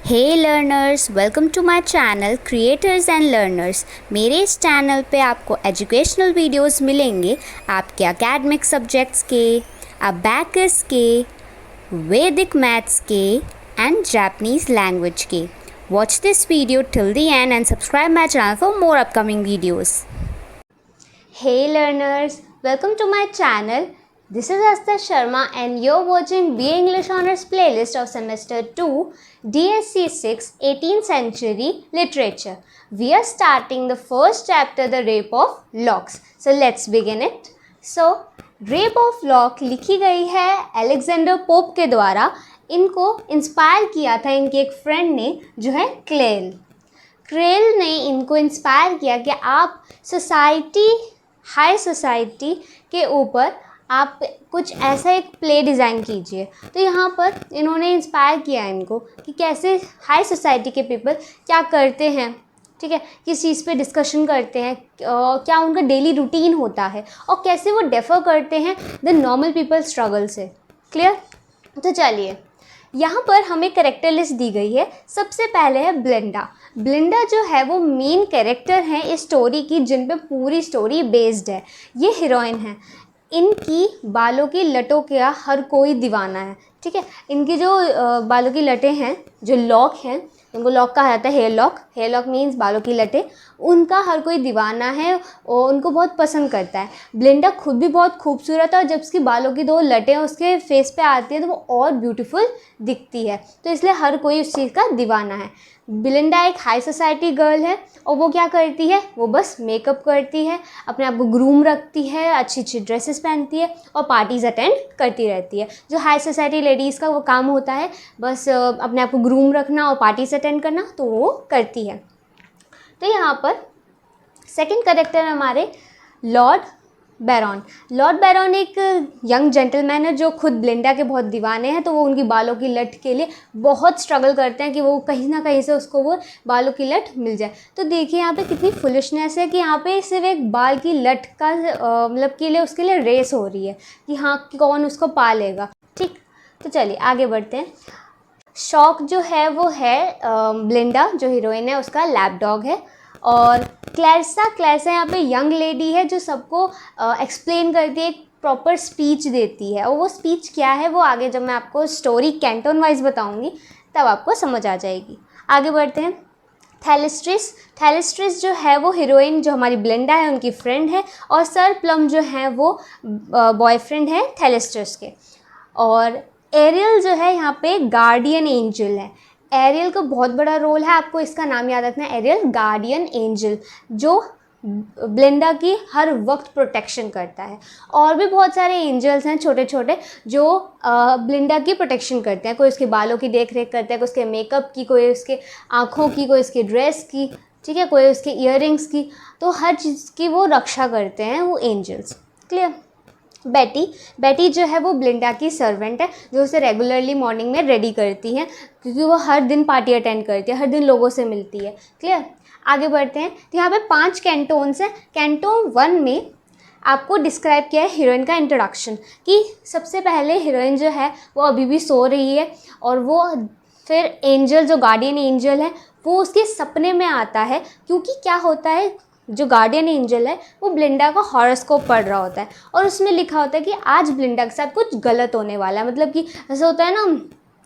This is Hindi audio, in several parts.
Hey learners, welcome to my channel creators and learners. मेरे इस चैनल पे आपको एजुकेशनल वीडियोस मिलेंगे आपके एकेडमिक सब्जेक्ट्स के, अबैकस के, वैदिक मैथ्स के एंड जापानीज़ लैंग्वेज के। Watch this video till the end and subscribe my channel for more upcoming videos. Hey learners, welcome to my channel. This is Asta Sharma and you're watching BA English Honors playlist of Semester 2 DSC 6 18th Century Literature. We are starting the first chapter, The Rape of Lock. So let's begin it. So, Rape of Lock लिखी गई है अलेक्जेंडर पोप के द्वारा। इनको इंस्पायर किया था इनके एक फ्रेंड ने जो है क्रेल ने इनको इंस्पायर किया कि आप हाई सोसाइटी के ऊपर आप कुछ ऐसा एक प्ले डिज़ाइन कीजिए। तो यहाँ पर इन्होंने इंस्पायर किया इनको कि कैसे हाई सोसाइटी के पीपल क्या करते हैं, ठीक है, किस चीज़ पे डिस्कशन करते हैं, क्या उनका डेली रूटीन होता है और कैसे वो डिफ़र करते हैं द नॉर्मल पीपल स्ट्रगल से। क्लियर? तो चलिए, यहाँ पर हमें कैरेक्टर लिस्ट दी गई है। सबसे पहले है ब्लिंडा जो है वो मेन कैरेक्टर है इस स्टोरी की, जिन पे पूरी स्टोरी बेस्ड है। ये हीरोइन है। इनकी बालों की लटों का हर कोई दीवाना है, ठीक है। इनकी जो बालों की लटें हैं, जो लॉक हैं, उनको लॉक कहा जाता है, हेयर लॉक मीन्स बालों की लटें। उनका हर कोई दीवाना है और उनको बहुत पसंद करता है। ब्लिंडा खुद भी बहुत खूबसूरत है और जब उसकी बालों की दो लटें उसके फेस पे आती हैं तो वो और ब्यूटीफुल दिखती है, तो इसलिए हर कोई उस चीज़ का दीवाना है। ब्लिंडा एक हाई सोसाइटी गर्ल है और वो क्या करती है, वो बस मेकअप करती है, अपने आप को ग्रूम रखती है, अच्छी अच्छी ड्रेसेस पहनती है और पार्टीज़ अटेंड करती रहती है। जो हाई सोसाइटी लेडीज़ का वो काम होता है बस अपने आप को ग्रूम रखना और पार्टीज अटेंड करना, तो वो करती है। तो यहाँ पर सेकंड कैरेक्टर है हमारे लॉर्ड बैरॉन एक यंग जेंटलमैन है जो खुद ब्लिंडा के बहुत दीवाने हैं। तो वो उनकी बालों की लट के लिए बहुत स्ट्रगल करते हैं कि वो कहीं ना कहीं से उसको वो बालों की लट मिल जाए। तो देखिए यहाँ पे कितनी फुलिशनेस है कि यहाँ पे सिर्फ एक बाल की लट का मतलब के लिए उसके लिए रेस हो रही है कि हाँ कौन उसको पा लेगा। ठीक, तो चलिए आगे बढ़ते हैं। शॉक जो है वो है ब्लिंडा जो हीरोइन है उसका लैप डॉग है। और क्लैरसा यहाँ पे यंग लेडी है जो सबको एक्सप्लेन करती है, एक प्रॉपर स्पीच देती है। और वो स्पीच क्या है वो आगे जब मैं आपको स्टोरी कैंटोन वाइज बताऊंगी तब आपको समझ आ जाएगी। आगे बढ़ते हैं। थैलेस्ट्रिस जो है वो हीरोइन जो हमारी ब्लिंडा है उनकी फ्रेंड है और सर प्लम जो है वो बॉयफ्रेंड है थैलेस्ट्रिस के। और एरियल जो है यहाँ पे गार्डियन एंजल है। एरियल का बहुत बड़ा रोल है, आपको इसका नाम याद रखना है, एरियल गार्डियन एंजल, जो ब्लिंडा की हर वक्त प्रोटेक्शन करता है। और भी बहुत सारे एंजल्स हैं छोटे छोटे जो ब्लिंडा की प्रोटेक्शन करते हैं। कोई उसके बालों की देख रेख करता है, कोई उसके मेकअप की, कोई उसके आँखों की, कोई उसकी ड्रेस की, ठीक है, कोई उसके ईयरिंग्स की। तो हर चीज़ की वो रक्षा करते हैं वो एंजल्स। क्लियर? बेटी जो है वो ब्लिंडा की सर्वेंट है जो उसे रेगुलरली मॉर्निंग में रेडी करती है क्योंकि वो हर दिन पार्टी अटेंड करती है, हर दिन लोगों से मिलती है। क्लियर? आगे बढ़ते हैं। तो यहाँ पे 5 कैंटोन्स हैं। कैंटोन 1 में आपको डिस्क्राइब किया है हीरोइन का इंट्रोडक्शन कि सबसे पहले हीरोइन जो है वो अभी भी सो रही है और वो फिर एंजल जो गार्डियन एंजल है वो उसके सपने में आता है। क्योंकि क्या होता है, जो गार्डियन एंजल है वो ब्लिंडा का हॉरोस्कोप पढ़ रहा होता है और उसमें लिखा होता है कि आज ब्लिंडा के साथ कुछ गलत होने वाला है। मतलब कि ऐसा होता है ना,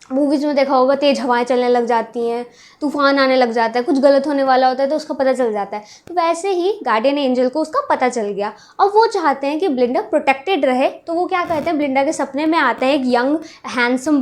मूवीज़ में देखा होगा, तेज़ हवाएं चलने लग जाती हैं, तूफान आने लग जाता है, कुछ गलत होने वाला होता है तो उसका पता चल जाता है। तो वैसे ही गार्डियन एंजल को उसका पता चल गया और वो चाहते हैं कि ब्लिंडा प्रोटेक्टेड रहे। तो वो क्या करते हैं, ब्लिंडा के सपने में आते हैं एक यंग हैंडसम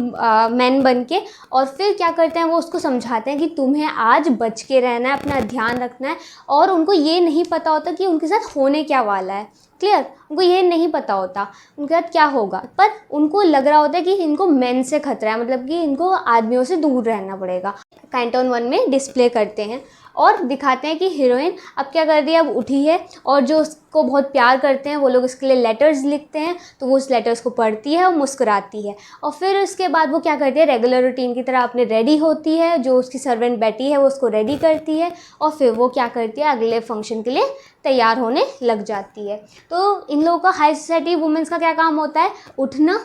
मैन बन के और फिर क्या करते हैं, वो उसको समझाते हैं कि तुम्हें आज बच के रहना है, अपना ध्यान रखना है। और उनको ये नहीं पता होता कि उनके साथ होने क्या वाला है। क्लियर? उनको ये नहीं पता होता उनके साथ क्या होगा, पर उनको लग रहा होता है कि इनको मेन से खतरा है, मतलब कि इनको आदमियों से दूर रहना पड़ेगा। कैंटोन 1 में डिस्प्ले करते हैं और दिखाते हैं कि हीरोइन अब क्या कर रही है, अब उठी है और जो उसको बहुत प्यार करते हैं वो लोग उसके लिए लेटर्स लिखते हैं। तो वो उस लेटर्स को पढ़ती है और मुस्कुराती है और फिर उसके बाद वो क्या करती है, रेगुलर रूटीन की तरह अपने रेडी होती है, जो उसकी सर्वेंट बेटी है वो उसको रेडी करती है और फिर वो क्या करती है, अगले फंक्शन के लिए तैयार होने लग जाती है। तो इन लोगों का हाई सोसाइटी वुमेंस का क्या काम होता है, उठना,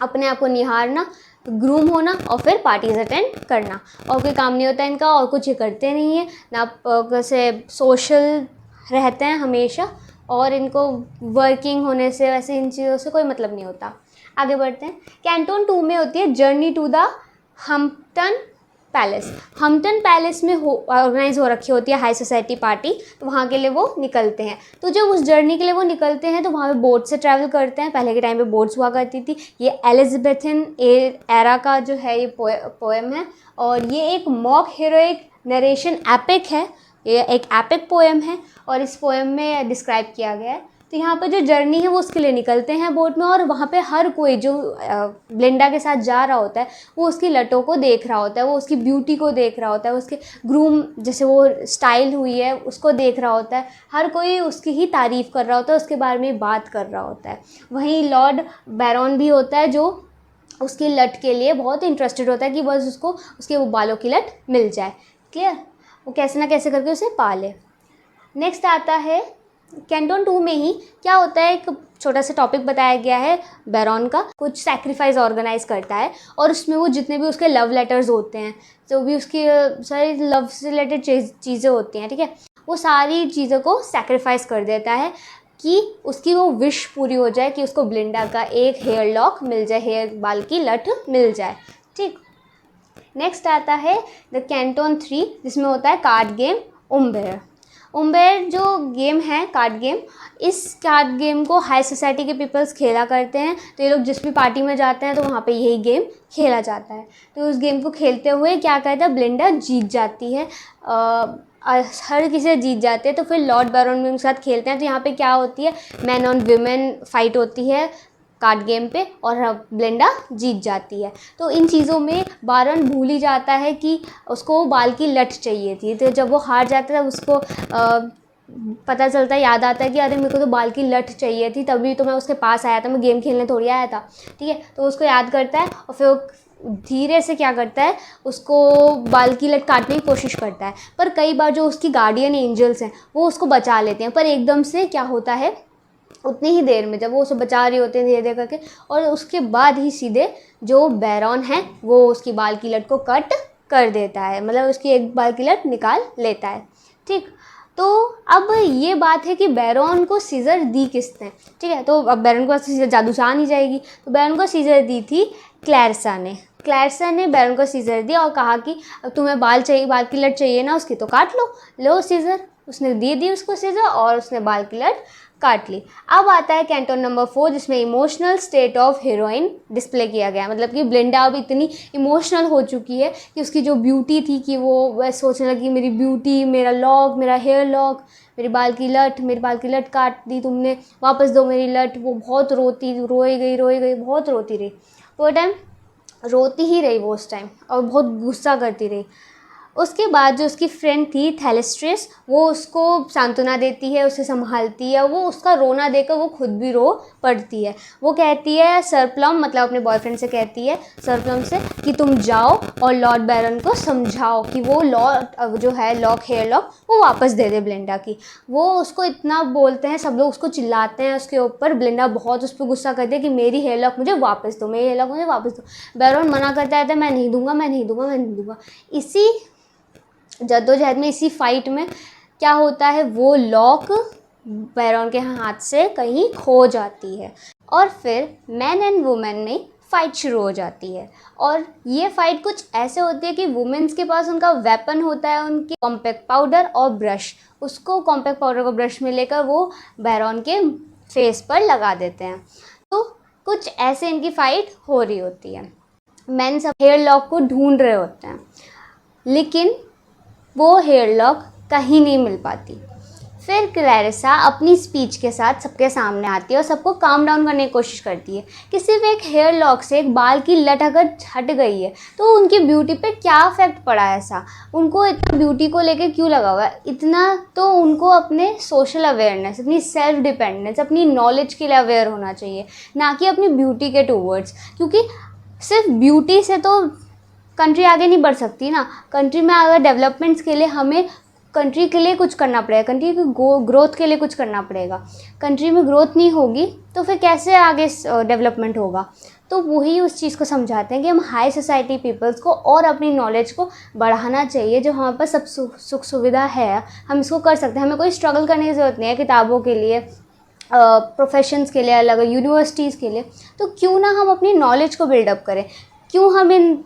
अपने आप को निहारना, ग्रूम होना और फिर पार्टीज़ अटेंड करना, और कोई काम नहीं होता इनका, और कुछ ये करते नहीं है ना, कैसे सोशल रहते हैं हमेशा, और इनको वर्किंग होने से वैसे इन चीज़ों से कोई मतलब नहीं होता। आगे बढ़ते हैं। कैंटोन 2 में होती है journey to the Hampton palace. Hampton palace में ऑर्गेनाइज हो रखी होती है हाई सोसाइटी पार्टी, तो वहाँ के लिए वो निकलते हैं। तो जब उस जर्नी के लिए वो निकलते हैं तो वहाँ पे बोट से ट्रैवल करते हैं। पहले के टाइम पे बोट्स हुआ करती थी। ये एलिजाबेथन एरा का जो है ये पोएम है, और ये एक मॉक हीरोइक नरेशन एपिक है। ये एक एपिक पोएम है और इस पोएम में डिस्क्राइब किया गया है। तो यहाँ पर जो जर्नी है वो उसके लिए निकलते हैं बोट में, और वहाँ पे हर कोई जो ब्लिंडा के साथ जा रहा होता है वो उसकी लटों को देख रहा होता है, वो उसकी ब्यूटी को देख रहा होता है, उसके ग्रूम जैसे वो स्टाइल हुई है उसको देख रहा होता है। हर कोई उसकी ही तारीफ़ कर रहा होता है, उसके बारे में बात कर रहा होता है। वहीं लॉर्ड बैरन भी होता है जो उसकी लट के लिए बहुत इंटरेस्टेड होता है कि बस उसको उसके वो बालों की लट मिल जाए। क्लियर? वो कैसे ना कैसे करके उसे पाले। नेक्स्ट आता है कैंटोन 2 में ही क्या होता है, एक छोटा सा टॉपिक बताया गया है। बैरन का कुछ सैक्रिफाइस ऑर्गेनाइज करता है, और उसमें वो जितने भी उसके लव लेटर्स होते हैं, जो भी उसकी सारी लव से रिलेटेड चीज़ें होती हैं, ठीक है, वो सारी चीज़ों को सैक्रिफाइस कर देता है कि उसकी वो विश पूरी हो जाए कि उसको ब्लिंडा का एक हेयर लॉक मिल जाए, हेयर बाल की लट मिल जाए। ठीक। नेक्स्ट आता है द कैंटोन 3, जिसमें होता है कार्ड गेम उम्बेर। उम्बेर जो गेम है कार्ड गेम, इस कार्ड गेम को हाई सोसाइटी के पीपल्स खेला करते हैं। तो ये लोग जिस भी पार्टी में जाते हैं तो वहाँ पे यही गेम खेला जाता है। तो उस गेम को खेलते हुए क्या कहता है, ब्लिंडा जीत जाती है, हर किसी जीत जाते हैं। तो फिर लॉर्ड बैरन भी उनके साथ खेलते हैं। तो यहाँ पे क्या होती है, मैन ऑन विमेन फाइट होती है कार्ड गेम पे, और ब्लिंडा जीत जाती है। तो इन चीज़ों में बैरन भूल ही जाता है कि उसको बाल की लट चाहिए थी। तो जब वो हार जाता है उसको पता चलता है, याद आता है कि अरे मेरे को तो बाल की लट चाहिए थी, तभी तो मैं उसके पास आया था, मैं गेम खेलने थोड़ी आया था। ठीक है, तो उसको याद करता है और फिर वो धीरे से क्या करता है, उसको बाल की लट काटने की कोशिश करता है। पर कई बार जो उसकी गार्डियन एंजल्स हैं वो उसको बचा लेते हैं। पर एकदम से क्या होता है, उतनी ही देर में जब वो उसे बचा रही होते हैं धीरे धीरे करके, और उसके बाद ही सीधे जो बैरन है वो उसकी बाल की लट को कट कर देता है, मतलब उसकी एक बाल की लट निकाल लेता है। ठीक। तो अब ये बात है कि बैरन को सीजर दी किसने। ठीक है, तो अब बैरन को सीजर जादू से आ नहीं जाएगी, तो बैरन को सीजर दी थी क्लैरिसा ने। क्लैरिसा ने बैरन को सीजर दी और कहा कि अब तुम्हें बाल चाहिए, बाल की लट चाहिए ना उसकी, तो काट लो सीजर। उसने दे दी उसको सीजर और उसने बाल की लट काट ली। अब आता है कैंटोन नंबर 4, जिसमें emotional state of heroine display किया गया। मतलब कि ब्लिंडा अब इतनी इमोशनल हो चुकी है कि उसकी जो ब्यूटी थी कि वो सोचने लगी मेरी ब्यूटी, मेरा लॉक, मेरा हेयर लॉक, मेरी बाल की लट काट दी तुमने, वापस दो मेरी लट। वो बहुत रोई गई, बहुत रोती रही। वो टाइम रोती ही रही वो उस टाइम, और बहुत गुस्सा करती रही। उसके बाद जो उसकी फ्रेंड थी थैलेस्ट्रेस, वो उसको सांत्वना देती है, उसे संभालती है। वो उसका रोना देखकर वो खुद भी रो पड़ती है। वो कहती है सरप्लम, मतलब अपने बॉयफ्रेंड से कहती है सरप्लम से कि तुम जाओ और लॉर्ड बैरन को समझाओ कि वो जो है लॉक, हेयर लॉक, वो वापस दे दे ब्लिंडा की। वो उसको इतना बोलते हैं, सब लोग उसको चिल्लाते हैं उसके ऊपर। ब्लिंडा बहुत उस पर गुस्सा करती है कि मेरी हेयर लॉक मुझे वापस दो, मेरी हेयर लॉक मुझे वापस दो। बैरन मना करता है, मैं नहीं दूंगा। इसी जद्दोजहद में, इसी फाइट में क्या होता है, वो लॉक बैरन के हाथ से कहीं खो जाती है, और फिर मैन एंड वुमेन में फ़ाइट शुरू हो जाती है। और ये फ़ाइट कुछ ऐसे होती है कि वुमेन्स के पास उनका वेपन होता है, उनकी कॉम्पैक्ट पाउडर और ब्रश। उसको कॉम्पैक्ट पाउडर को ब्रश में लेकर वो बैरन के फेस पर लगा देते हैं। तो कुछ ऐसे इनकी फ़ाइट हो रही होती है। मैन सब हेयर लॉक को ढूंढ रहे होते हैं, लेकिन वो हेयर लॉक कहीं नहीं मिल पाती। फिर क्लैरिसा अपनी स्पीच के साथ सबके सामने आती है और सबको काम डाउन करने की कोशिश करती है कि सिर्फ एक हेयर लॉक से एक बाल की लट अगर हट गई है तो उनकी ब्यूटी पे क्या इफेक्ट पड़ा है, ऐसा उनको इतना ब्यूटी को लेकर क्यों लगा हुआ है इतना। तो उनको अपने सोशल अवेयरनेस, अपनी सेल्फ डिपेंडेंस, अपनी नॉलेज के लिए अवेयर होना चाहिए, ना कि अपनी ब्यूटी के टूवर्ड्स। क्योंकि सिर्फ ब्यूटी से तो कंट्री आगे नहीं बढ़ सकती ना। कंट्री में अगर डेवलपमेंट्स के लिए हमें कंट्री के लिए कुछ करना पड़ेगा, कंट्री की ग्रोथ के लिए कुछ करना पड़ेगा। कंट्री में ग्रोथ नहीं होगी तो फिर कैसे आगे डेवलपमेंट होगा। तो वही उस चीज़ को समझाते हैं कि हम हाई सोसाइटी पीपल्स को और अपनी नॉलेज को बढ़ाना चाहिए। जो हमारे पास सब सुख सुविधा है हम इसको कर सकते हैं, हमें कोई स्ट्रगल करने की ज़रूरत नहीं है किताबों के लिए, प्रोफेशंस के लिए अलग, यूनिवर्सिटीज़ के लिए। तो क्यों ना हम अपनी नॉलेज को बिल्डअप करें, क्यों हम in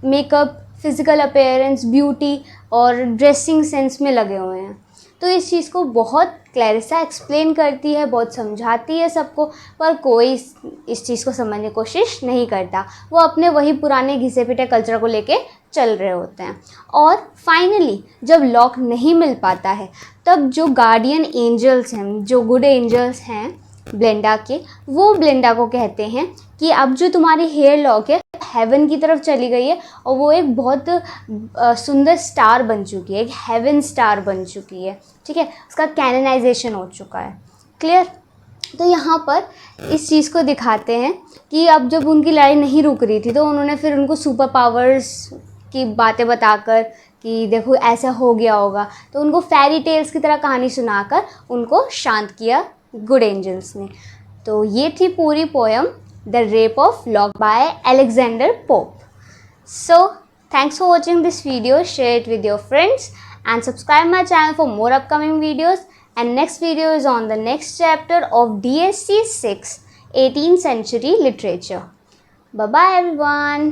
makeup, physical appearance, beauty और ड्रेसिंग सेंस में लगे हुए हैं। तो इस चीज़ को बहुत क्लैरिसा एक्सप्लेन करती है, बहुत समझाती है सबको, पर कोई इस चीज़ को समझने की कोशिश नहीं करता। वो अपने वही पुराने घिसे पिटे कल्चर को लेके चल रहे होते हैं। और फाइनली जब लॉक नहीं मिल पाता है तब जो गार्डियन एंजल्स हैं, जो गुड एंजल्स हैं ब्लेंडा के, वो ब्लेंडा को कहते हैं कि अब जो तुम्हारी हेयर लॉक है हेवन की तरफ चली गई है और वो एक बहुत सुंदर स्टार बन चुकी है, एक हेवन स्टार बन चुकी है, ठीक है, उसका कैननाइजेशन हो चुका है। क्लियर? तो यहाँ पर इस चीज़ को दिखाते हैं कि अब जब उनकी लड़ाई नहीं रुक रही थी तो उन्होंने फिर उनको सुपर पावर्स की बातें बताकर कि देखो ऐसा हो गया होगा, तो उनको फेरी टेल्स की तरह कहानी सुनाकर उनको शांत किया गुड एंजल्स ने। तो ये थी पूरी poem The Rape of Lock by Alexander Pope. So, thanks for watching this video. Share it with your friends and subscribe my channel for more upcoming videos. And next video is on the next chapter of DSC 6, 18th century literature. Bye bye everyone.